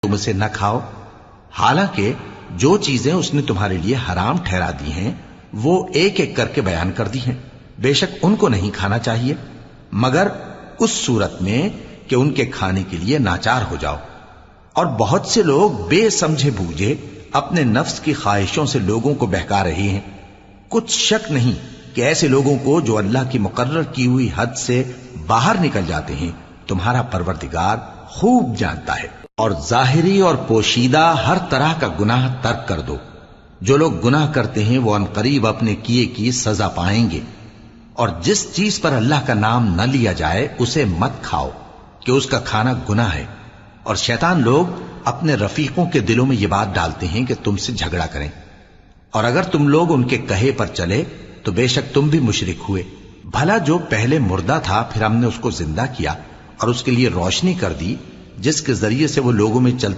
تم اسے نہ کھاؤ، حالانکہ جو چیزیں اس نے تمہارے لیے حرام ٹھہرا دی ہیں وہ ایک ایک کر کے بیان کر دی ہیں۔ بے شک ان کو نہیں کھانا چاہیے مگر اس صورت میں کہ ان کے کھانے کے لیے ناچار ہو جاؤ۔ اور بہت سے لوگ بے سمجھے بوجھے اپنے نفس کی خواہشوں سے لوگوں کو بہکا رہے ہیں۔ کچھ شک نہیں کہ ایسے لوگوں کو جو اللہ کی مقرر کی ہوئی حد سے باہر نکل جاتے ہیں تمہارا پروردگار خوب جانتا ہے۔ اور ظاہری اور پوشیدہ ہر طرح کا گناہ ترک کر دو۔ جو لوگ گناہ کرتے ہیں وہ عنقریب اپنے کیے کی سزا پائیں گے۔ اور جس چیز پر اللہ کا نام نہ لیا جائے اسے مت کھاؤ کہ اس کا کھانا گناہ ہے۔ اور شیطان لوگ اپنے رفیقوں کے دلوں میں یہ بات ڈالتے ہیں کہ تم سے جھگڑا کریں، اور اگر تم لوگ ان کے کہے پر چلے تو بے شک تم بھی مشرک ہوئے۔ بھلا جو پہلے مردہ تھا پھر ہم نے اس کو زندہ کیا اور اس کے لیے روشنی کر دی جس کے ذریعے سے وہ لوگوں میں چلتا